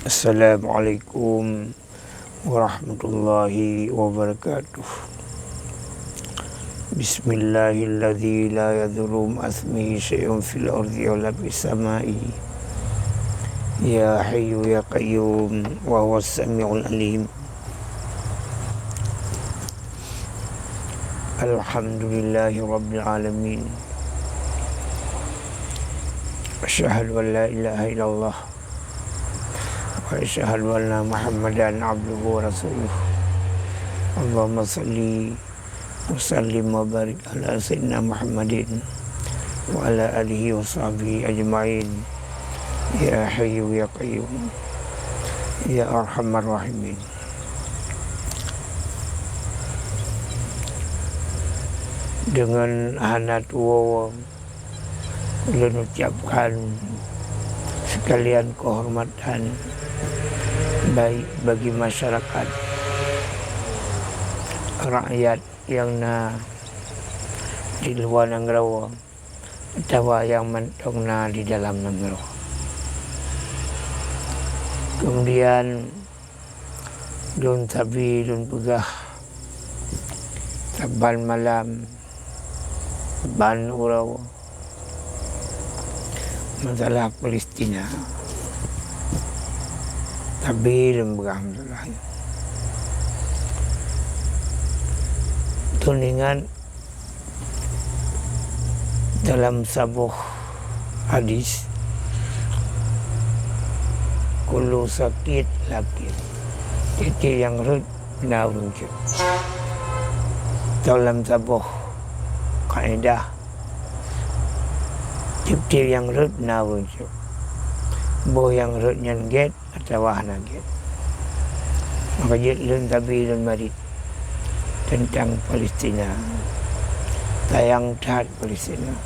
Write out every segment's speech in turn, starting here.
Assalamualaikum warahmatullahi wabarakatuh. Bismillahilladzi la yadurru ma'asmihi syai'un fil ardi wa la fis samai. Ya hayyu ya qayyum wa huwas samiul alim. Alhamdulillahi rabbil alamin. Asyhadu an la ilaha illallah wa asyhadu anna Muhammadan abduhu wa rasuluh. Allahumma salli wa sallim wa barik ala sayyidina Muhammadin wa ala alihi wa sahbihi ajma'in. Ya hayyu ya qayyum ya arhamar rahimin. Dengan hanat wawa ulun ucapkan sekalian kehormatan baik bagi masyarakat rakyat yang di luar Nanggarawa atau yang mentong di dalam Nanggarawa. Kemudian dun tabi dun pegah taban malam ban urawa masalah Palestina. Tapi lembah masalah tuningan dalam sebuah hadis, kullu sakit lakit titik yang rut na rujuk. Dalam sebuah kaidah titik yang rut na rujuk, boh yang rut nyan get atau wahana get. Maka jilun tabi dan marit tentang Palestina, tayang tat Palestina.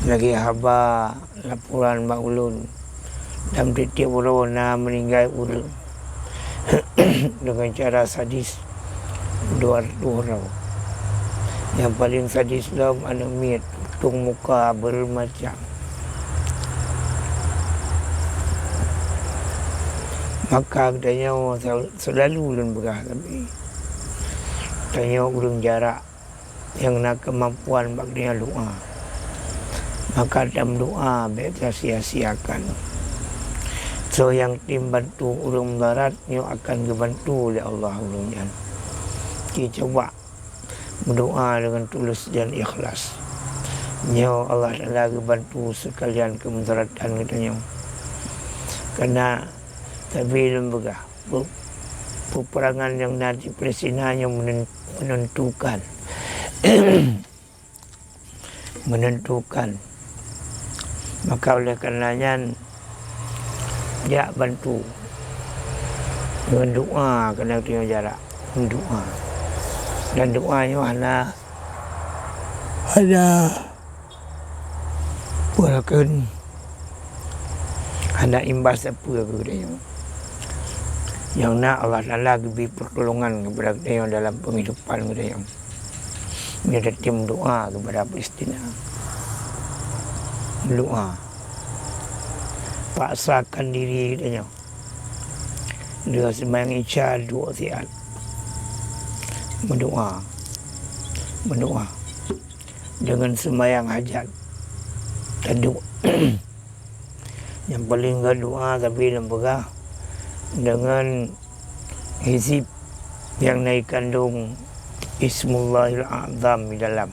Lagi haba laporan Mbak Ulun dalam titik Borona meninggal ulun dengan cara sadis dua orang. Yang paling sadis dalam anak tutung muka bermacam. Maka tanya selalu ulun berah, tapi tanya ulun jarak yang nak kemampuan bagnya doa. Maka dalam doa beta sia-siakan. So yang tim bantu urung darat nyo akan dibantu oleh Allah ulunnya. Kita coba berdoa dengan tulus dan ikhlas. Nyo Allah Taala bantu sekalian kemudaratan kita nyo. Karena tapi lembaga peperangan yang nanti Palestina yang menentukan menentukan. Maka oleh karenanya dia bantu dengan doa, kena tengok jarak doa, dan doanya hanya walaupun hanya imbas apa ke yang nak Allah Taala beri pertolongan kepada dia dalam penghidupan dia. Dia tim doa kepada Palestina. Doa. Paksakan diri dia. Dia sembahyang isya 2 rakaat. Berdoa. Berdoa. Dengan sembahyang hajat. Taduk. Yang paling doa tapi lembaga dengan hizib yang naik kandung Ismullahil A'zam di dalam.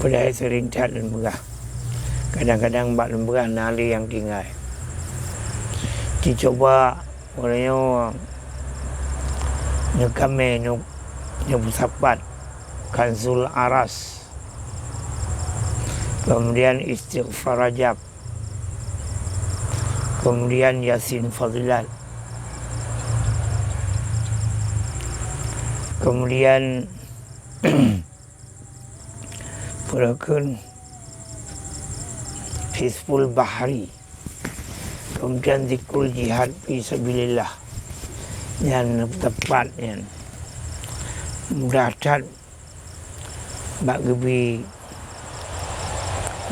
Pada serincat lembaga. Kadang-kadang bak lembaga nali yang tinggal. Dicoba orangnya nyekame nyebusapat Kanzul Aras. Kemudian istighfar Rajab. Kemudian Yasin Fadilat. Kemudian Purakun Hizbul Bahri. Kemudian Zikrul Jihad fi Sabilillah. Yang tepat yang mudah-mudahan bak gebi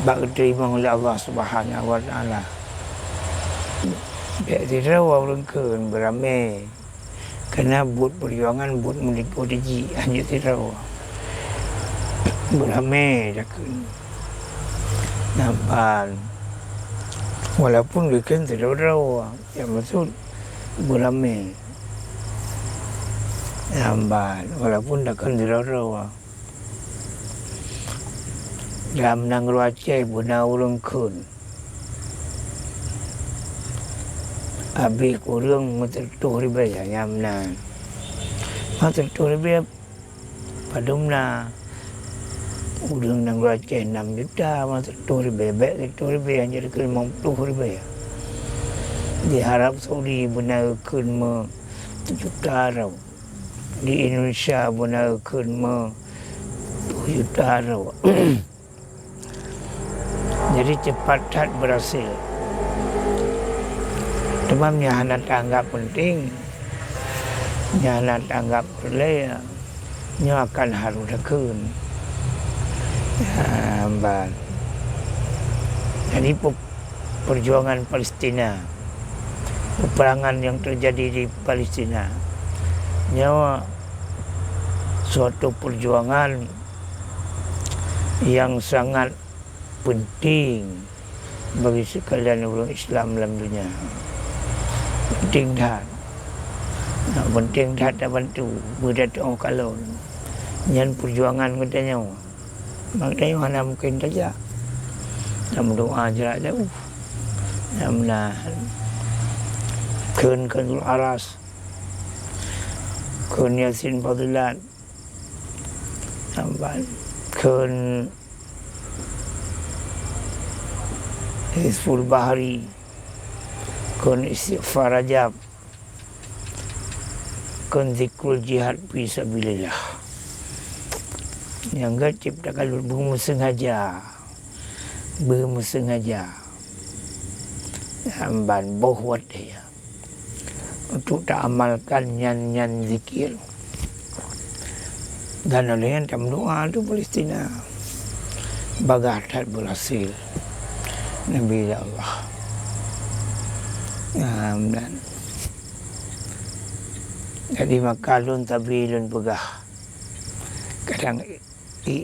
bak diterima oleh Allah Subhanahu Wa Taala. Biar tidak orang keun beramai. Kerana buat perjuangan buat menikut ji hanya tidak beramai jakun. Nampak. Walaupun weekend tidak rawa, yang maksud beramai. Nampak. Walaupun takkan tidak rawa. Dalam nangru Aceh buna urang keun. Habis kurang tertuh riba nyamna. Tertuh riba padumna. Urang nangru Aceh 6 juta, tertuh riba baik tertuh riba yang jadi keun 50 riba. Di Arab Saudi buna keun 7 juta raw. Di Indonesia buna keun 2 juta raw. Jadi cepat berhasil. Temamnya anak tanggap penting. Anak tanggap perlaya. Nya akan harus dakun. Mbak. Jadi perjuangan Palestina. Peperangan yang terjadi di Palestina. Nya suatu perjuangan yang sangat penting bagi sekalian orang Islam dalam dunia. Penting dah. Penting dah tak bantu. Mudah tu orang kalon. Yang perjuangan katanya. Maknanya mana mungkin saja. Dalam doa jarak jauh. Namna keun Kanzul Aras. Keun Yasin Fadilat. Nampak. Keun Hizbul Bahari, kun istighfar Rajab, kun zikrul jihad fi sabilillah. Yang enggak ciptakan bersengaja. Hamban bohwat dia. Untuk tak amalkan nyan zikir. Dan oleh yang dalam doa itu Palestina. Bagatat berhasil. Nabi Allah. Dan jadi makalun tabilun pegah. Kadang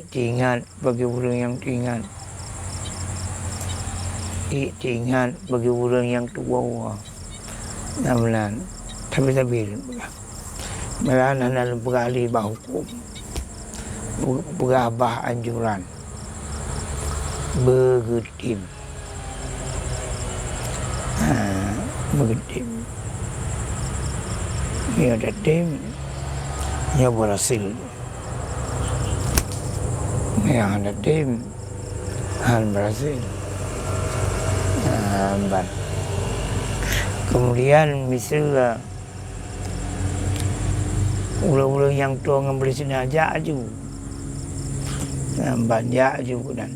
ingat bagi orang yang ingat. Ingat bagi orang yang tua. Namun tapi tabilun pegah. Malah dalam pegah libah hukum. Pegah bah anjuran. Bergetim. Begitu. Dia ada tim yang berhasil. Yang ada tim yang berhasil. Kemudian misalnya ulang-ulang yang tua ngambil sini aja banyak juga dan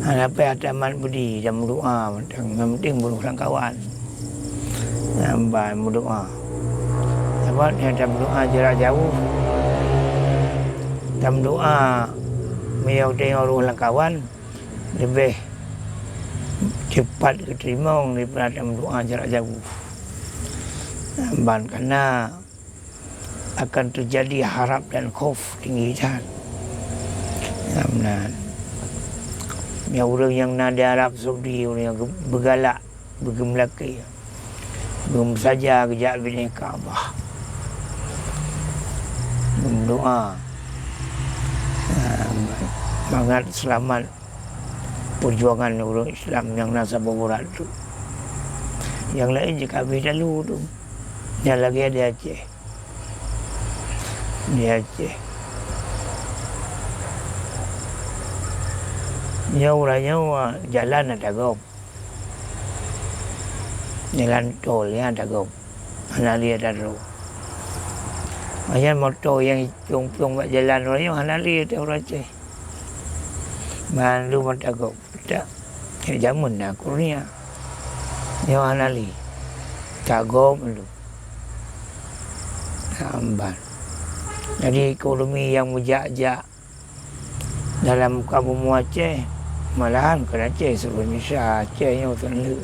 apa hataman budi dan berdoa yang penting berulang kawan nampak berdoa sebab yang dalam doa jarak jauh dalam doa beliau tengok berulang kawan lebih cepat keterima daripada dalam doa jarak jauh nampak kerana akan terjadi harap dan khauf tinggi dan nampak ya orang yang nada Arab Saudi, orang yang bergalak, bergemelaki. Belum saja kejap bini Kaabah. Berdoa. Semangat selamat perjuangan orang Islam yang nasabah berat tu. Yang lain je habis dulu tu. Yang lagi ada Aceh. Di Aceh. Orangnya jalan ada gop. Jalan tolnya ada gop. Mana dia ada roh. Macam motor yang piung-piung buat jalan orangnya mana dia ada orang Aceh. Malu mata gop. Tak. Jamun dah kurnia. Yang mana li. Tak gop dulu. Hambat. Jadi ekonomi yang mujak-jak dalam kampung Aceh malahan kena Aceh suruh Indonesia Aceh yang tentu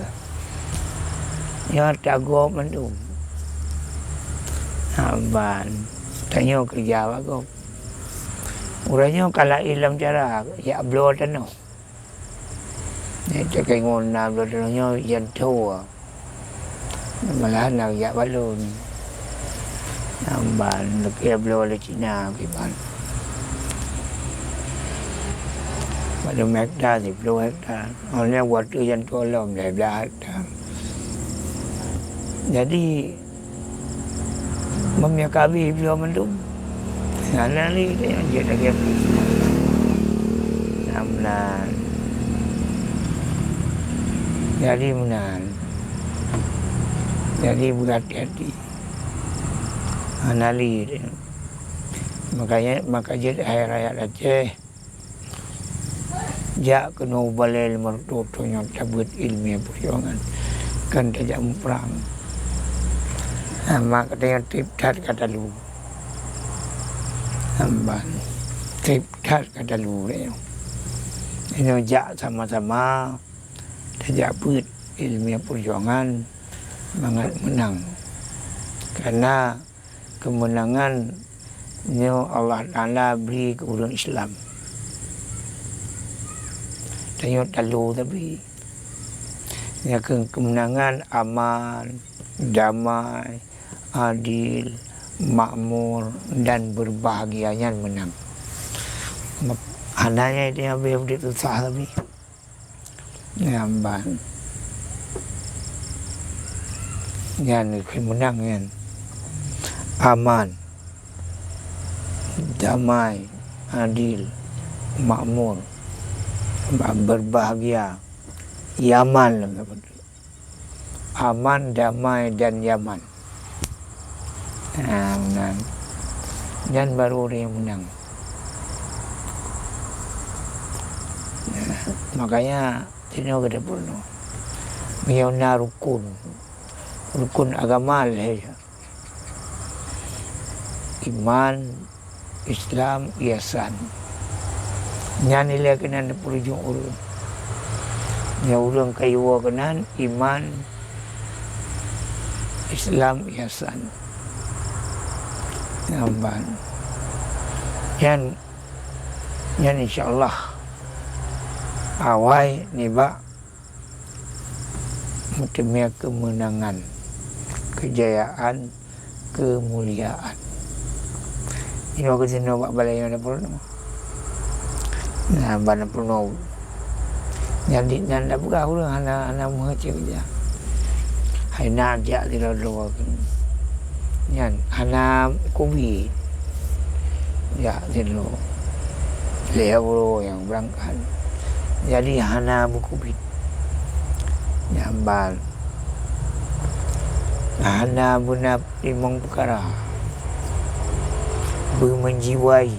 yang tago mandu Aban tanya kerja apa urangnya kalau ilam cara ya blow tanah itu kayak ngona blow tanahnya yang tua malahan nak ya balon Aban lekir blow le Cina gimana pada hektar 10 hektar oleh waktu yang tolong 12 hektar jadi memyakabi beliau mendung nalali dia yang dia lagi namnan jadi menan jadi berhati-hati nalali dia makanya hari raya Aceh jak kena balai mertutunya cabut ilmiah perjuangan kan tajak perang mak katanya tip-tat kata lu amban tip-tat kata lu ini jak sama-sama tajak put ilmiah perjuangan menang karena kemenangan ini Allah Ta'ala beri kepada Islam tanya talu tapi ya kemenangan aman damai adil, makmur dan berbahagianya menang. Anaknya itu yang begitu susah tapi nyamban. Yang menang kan aman, damai, adil, makmur, berbahagia, yaman lah. Aman, damai dan yaman. Menang. Dan baru dia menang. Makanya sini kita purno. Miyauna rukun agama lah. Iman, Islam, ihsan. Yang nilai kenan perujung urun. Yang urun kayu kenan iman, Islam, ihsan. Namban. Yan insyaAllah awai niba mutimnya kemenangan, kejayaan, kemuliaan. Ini waktu sini nak balai yang ada pun. Nah, bana pun. Jadi nanda buka ulang anak mengaji aja. Hai nak jak di lalu. Yan anak kubi. Ya dulu. Leo yang berangkat. Jadi anak kubi. Nyambal. Anak bunap limang perkara. Bermenjiwai.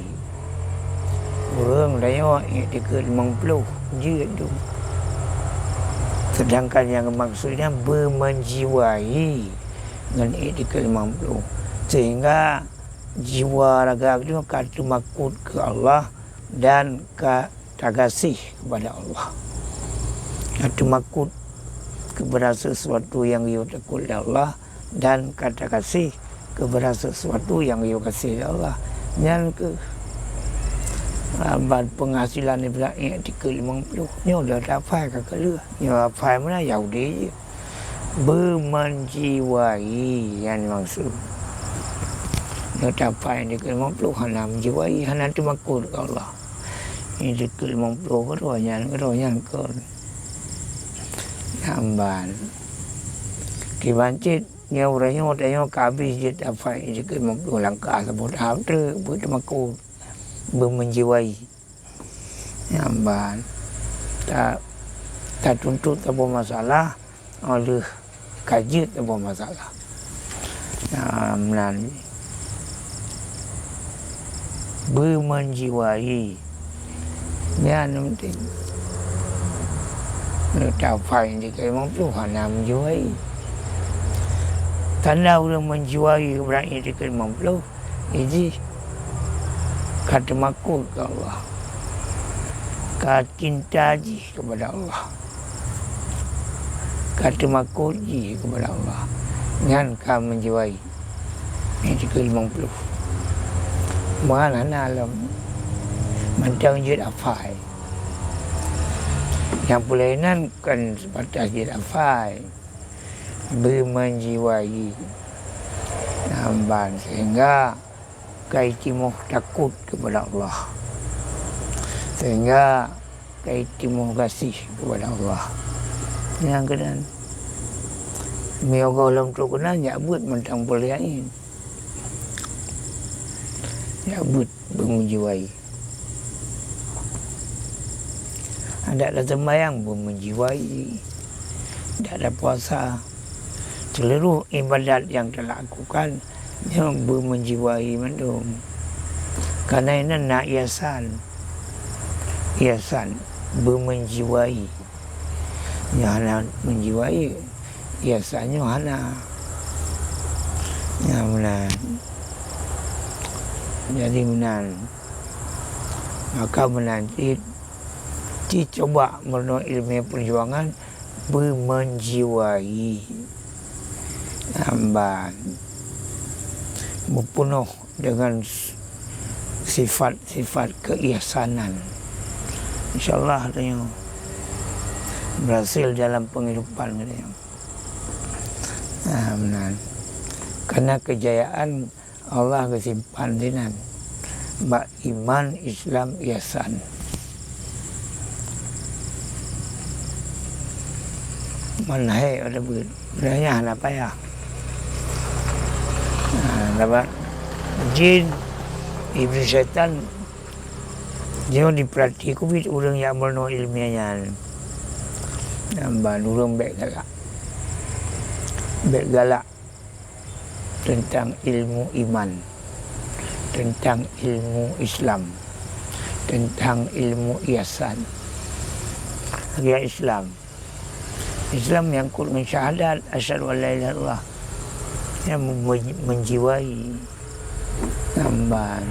Orang daya dia ke 50 je tu. Sedangkan yang maksudnya bermenjiwai dengan etika 50. Sehingga jiwa raga itu kata makut ke Allah dan kata kasih kepada Allah. Kata makut kepada sesuatu yang ia takut Allah dan kata kasih kepada sesuatu yang ia kasih Allah. Yang ke penghasilan ni pula etika 50. Ni dah dapat kakak lu. Ni dapat mana Yahudi je. Bermenjiwai yang maksud. Ni dapat yang etika 50 hana menjiwai hana tu makut ke Allah. Ini etika 50 kerohnya ke namban. Kibancit ni orangnya tanya kabis je dapat etika 50 langkah sebut apa bermakut. Bermenjiwai namban tak tuntut tak masalah oleh kaji tak masalah namban bermenjiwai ya penting tak faham jika memang Tuhan nak menjiwai tanda orang menjiwai berani jika 50 ini kata makul ke Allah, Ka cinta ji kepada Allah, ka terima ji kepada Allah, dengan ka menjiwai. Ini 350. Mana alam mentang jid afai. Yang pulainan kan sebatas jid afai, bermenjiwai namban, sehingga kai timuh takut kepada Allah, sehingga kai timuh kasih kepada Allah. Yang kenan miogo lam tu kenan nyabut mentang pulain, nyabut bermenjiwai. Ada sembahyang bermenjiwai, tidak ada puasa, seluruh ibadat yang dilakukan yang bermenjiwai mendung. Karena ini nak hiasan bermenjiwai, yang nak menjiwai hiasannya hana yang benar. Jadi benar, maka menanti dicoba melalui ilmu perjuangan bermenjiwai namban, berpenuh dengan sifat-sifat keihsanan. InsyaAllah katanya berhasil dalam penghidupan katanya. Benar. Karena kejayaan Allah kesimpan dinan bak iman, Islam, ihsan. Manhai ada beranya apa ya? Dapat jin, iblis, syaitan, dia diperhati kubit orang yang menolong ilmiahnya. Nampak orang baik galak tentang ilmu iman, tentang ilmu Islam, tentang ilmu ihsan. Dia Islam yang kul syahadat asyhadu an la ilaha illallah, yang menjiwai namban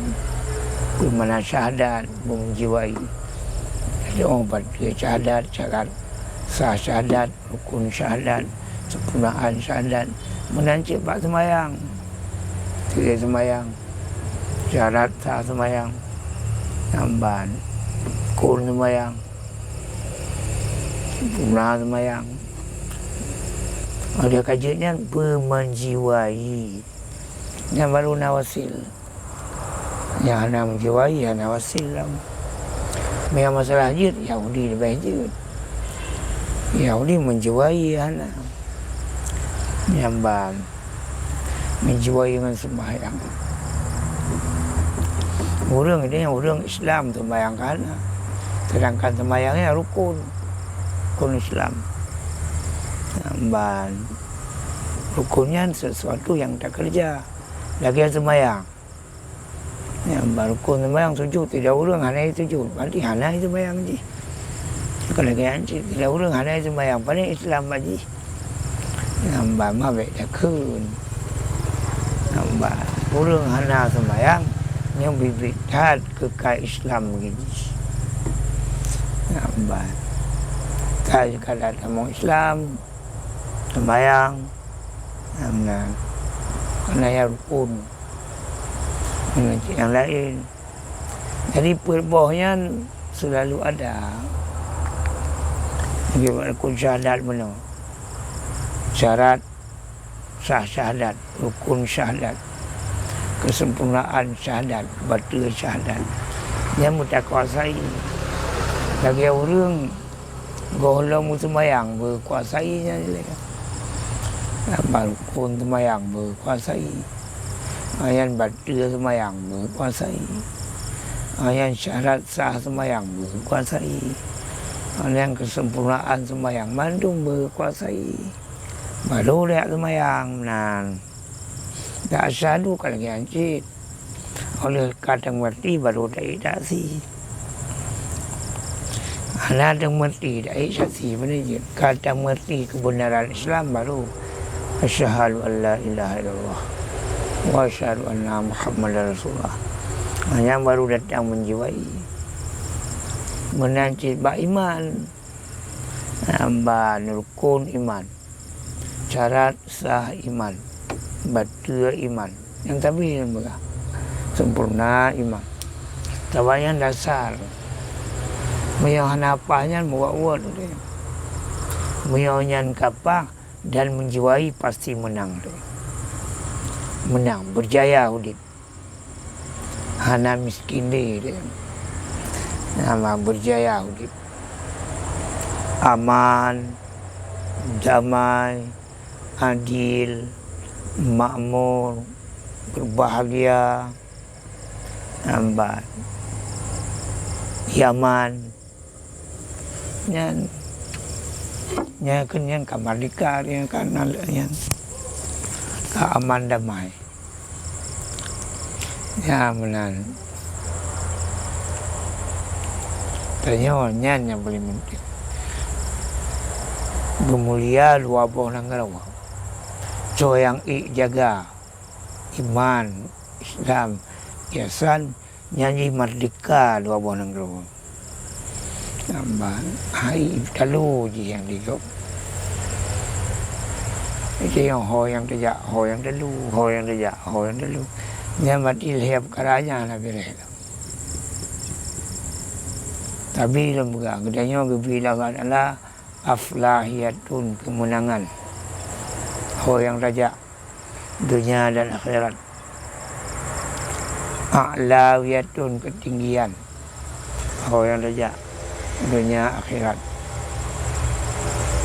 mana syahadat menjiwai. Ada orang pada syahadat, syarat sah syahadat, rukun syahadat, sempurnaan syahadat, menancip bak semayang, tidak semayang, syarat sah semayang, namban rukun semayang, sempurnaan semayang. Dia kajiannya bermenjiwai. Yang baru nawasil. Yang hana menjiwai, yang nawasil lah. Memang masalah jid, Yahudi lebih jid. Yahudi menjiwai hana. Nyamban. Menjiwai dengan sembahyang. Orang ini orang Islam sembahyang hana. Sedangkan sembahyangnya rukun Islam. Namban rukunnya sesuatu yang tak kerja lagi sembahyang. Namban rukun sembahyang sujud, tidak urang hana sujud, berarti hana sembahyang je. Kalau lagi anci tidak urang hana sembahyang, pada Islam baji. Namban mah baik dah kun. Namban urang hana sembahyang yang bibidat ke Islam gini. Namban kalau ada orang Islam sembahyang, karena ya rukun, yang lain. Jadi perbawahnya selalu ada. Bagaimana rukun syahadat mana? Syarat sah syahadat, rukun syahadat, kesempurnaan syahadat, batal syahadat. Yang mutakuasai. Lagi orang golong sembahyang berkuasainya je. Rukun sembahyang berkuasai, yang batal sembahyang berkuasai, yang syarat sah sembahyang berkuasai, yang kesempurnaan sembahyang mandung berkuasai. Baru lihat sembahyang nan tak asyhadu kalau lagi ancit oleh kadang mati baru tak si. Kadang mati tak saksi mana je. Kadang mati kebenaran Islam baru asyhadu an la ilaha illallah wa asyhadu anna Muhammadar Rasulullah. Yang baru datang menjiwai. menanci ba iman, ba rukun iman, syarat sah iman, batu iman, yang tapi yang berah sempurna iman, tawayan dasar, menyauhan apanya buat dia, menyauhan kapah dan menjiwai pasti menang dia. Menang, berjaya udip. Hana miskin dia. Nama berjaya udip. Aman, damai, adil, makmur, berbahagia, yaman. Yang kenyan kamardika yang kanal yang aman damai. Ya menan. Tanya yang paling penting. Bermulia dua buah nangarawa. So yang jaga iman, Islam, ihsan, nyanyi merdeka dua buah nangarawa. Nampak hai kalau je yang digop. Itu yang ho yang terjak, ho yang dulu, ho yang terjak, ho yang dulu. Yang mati lihat kerajaan lah bila. Tapi lembaga kedanya bila adalah aflahiyatun, kemenangan. Ho yang terjak dunia dan akhirat. A'lawiyatun, ketinggian. Ho yang terjak dunia akhirat.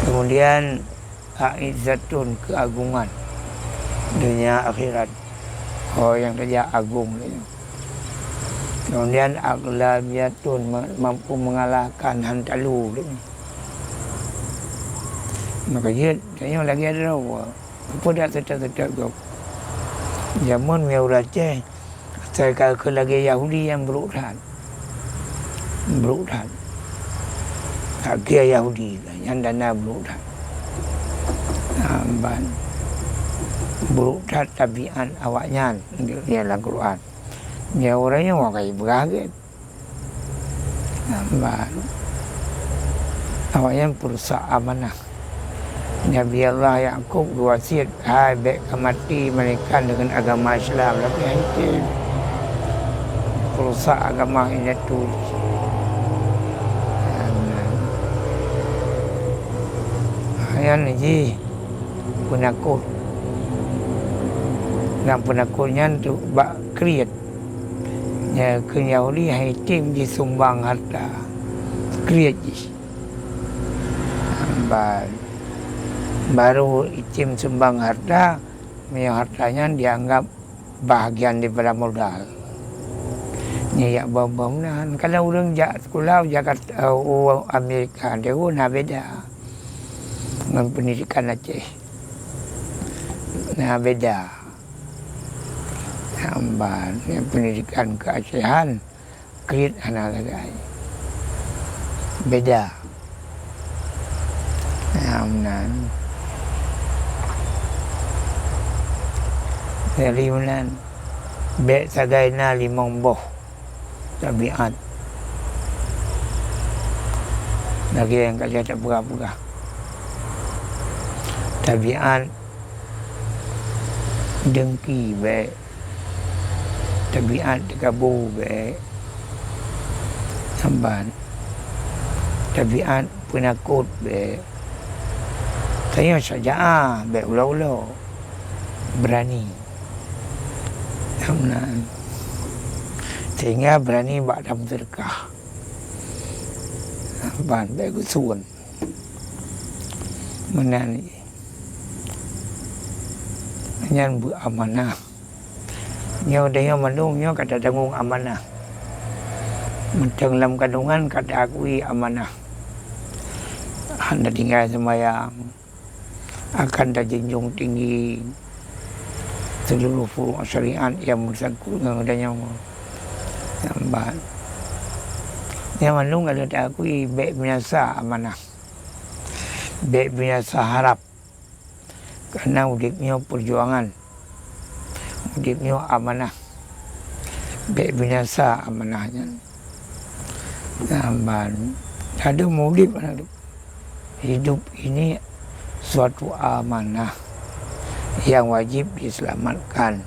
Kemudian a'izzatun, keagungan dunia akhirat. Oh yang kerja agung. Kemudian aglamiyatun, mampu mengalahkan hantalu. Maka dia tanya lagi ada apa dah tetap kau. Zaman Mewraceh saya ke lagi Yahudi yang berurat. Kaki Yahudi yang dana berurat. Berurat tabiat awaknya dia dalam Quran. Dia orangnya wakai beraget. Awaknya perusak amanah. Nabi Allah Yaqub berwasiat, hai baik mati mereka dengan agama Islam, tapi itu perusak agama ini tu. Yang ni penakut. Dan penakutnya tu bak kreat. Ya ke Yahudi haitim di sumbang harta. Kreat je. Baru itim sumbang harta, yang hartanya dianggap bahagian daripada modal. Ni ya bom-bom nah. Kalau orang jak sekolah Jakarta Amerika dia pun beda. Dengan pendidikan Aceh. Nah beda. Yang pendidikan keacehan kredit anak lagi. Beda. Nah, dari mana? Bek sagai na limong boh tabiat. Lagi yang kerja tak berapa. Tabiat dengki baik, tabiat kabur baik, samban, tabiat penakut baik. Saya saja baik ulau-ulau, berani, samban, sehingga berani buat dalam sedekah, samban baik kusuan, menani. Yang beramanah. Nyo dia mandung nyo kata tanggung amanah. Dalam kandungan kata akui amanah. Anda tinggal sembahyang akan terjunjung tinggi seluruh furu' syariat yang bersangkut dengan adanya sambat. Yang mandung ada tak akui baik binasa amanah. Baik binasa harap. Karena udipnya perjuangan, udipnya amanah, baik binasa amanahnya. Ada maulid mana tu? Hidup ini suatu amanah yang wajib diselamatkan.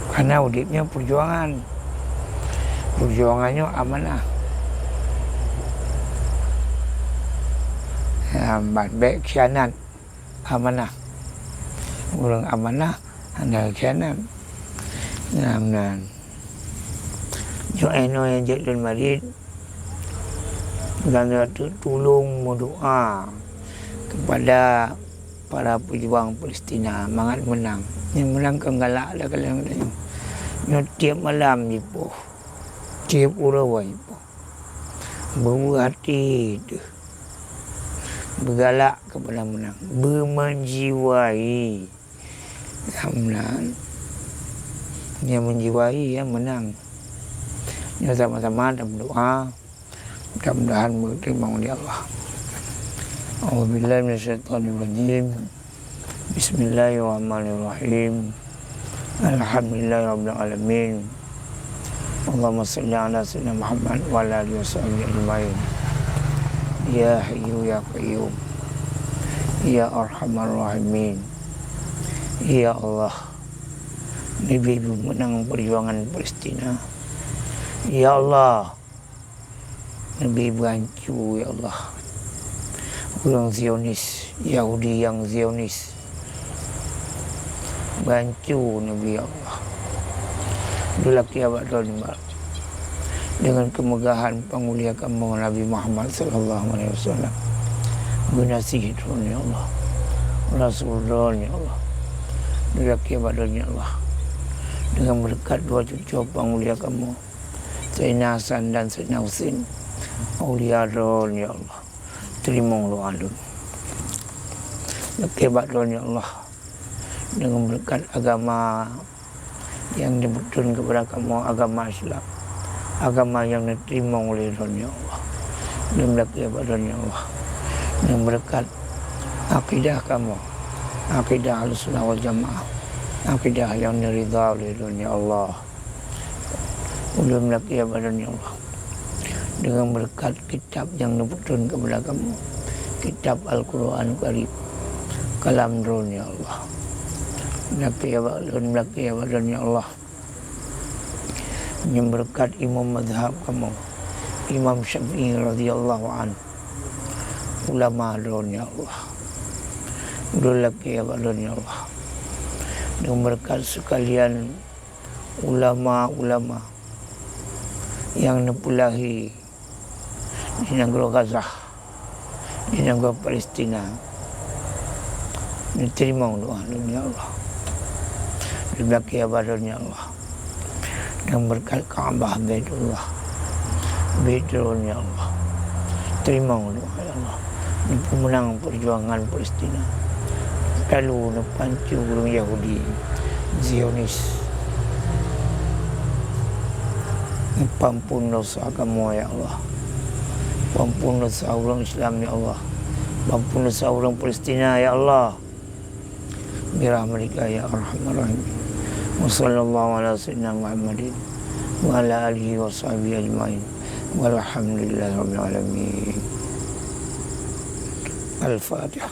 Karena hidupnya perjuangan. Perjuangannya amanah. Baik khianat amanah. Orang amanah anda khianat. Jo'eno yang jadi marid dan tolong berdoa kepada para pejuang Palestina mangat menang. Yang menang kan galak dah kadang-kadang. Tiap malam jipo. Tiap urawai jipo. Berhati tu. Bergalak kepada menang. Bermenjiwai. Menang. Yang menjiwai yang menang. Yang sama-sama dan berdoa. Mudah-mudahan berterima oleh Allah. A'udzubillahi minasyaitonirrajim. Bismillahirrahmanirrahim. Alhamdulillahirabbil alamin. Allahumma shalli ala sayyidina Muhammad wa ala alihi washabbihi ajmain. Ya Hayyu ya Qayyum. Ya Arhamar Rahimin. Ya Allah. Nabi menang perjuangan Palestina. Ya Allah. Nabi bantu ya Allah. Orang Zionis, Yahudi yang Zionis. Bantu Nabi Allah. Itulah kiamat dolimah. Dengan kemegahan pengulia kamu Nabi Muhammad sallallahu alaihi wasallam. Gunasih ya Allah. Rasulullah ya Allah. Itulah kiamat dolimah Allah. Dengan berkat dua cucu pengulia kamu. Sayyidina Hasan dan Sayyidina Husain. Aulia Ron ya Allah. Terima doa lu. Kiamat dolimah Allah. Dengan berkat agama yang dibetul kepada kamu, agama Islam, agama yang diterima oleh dunia Allah, dan berkat dunia Allah, yang berkat akidah kamu, akidah Ahlussunnah wal Jamaah, akidah yang diridha oleh dunia Allah, dan berkat dunia Allah, dengan berkat kitab yang dibetul kepada kamu, kitab Al-Quran Karim, kalam dunia Allah. Belaki ya Allah. Yang berkat imam madhab kamu, Imam Syafi'i radhiyallahu an, ulama dunia Allah. Belaki ya Allah. Yang berkat sekalian ulama-ulama yang nepulahi di negara Gaza, di negara Palestina. Diterima doa dunia Allah. Belaki abadnya Allah. Dan berkat Ka'bah Baitullah. Baitullah Allah. Terima doa Allah. Di pemenang perjuangan Palestina. Lalu pancu orang Yahudi Zionis. Pampun dosa kamu ya Allah. Pampun dosa orang Islam ya Allah. Pampun dosa orang Palestina ya Allah. Birahmatika ya Arhamar Rahimin. Wa sallallahu ala sayyidina Muhammadin wa ala alihi wa sahbihi ajmain. Walhamdulillahi rabbil alamin. Al-Fatihah.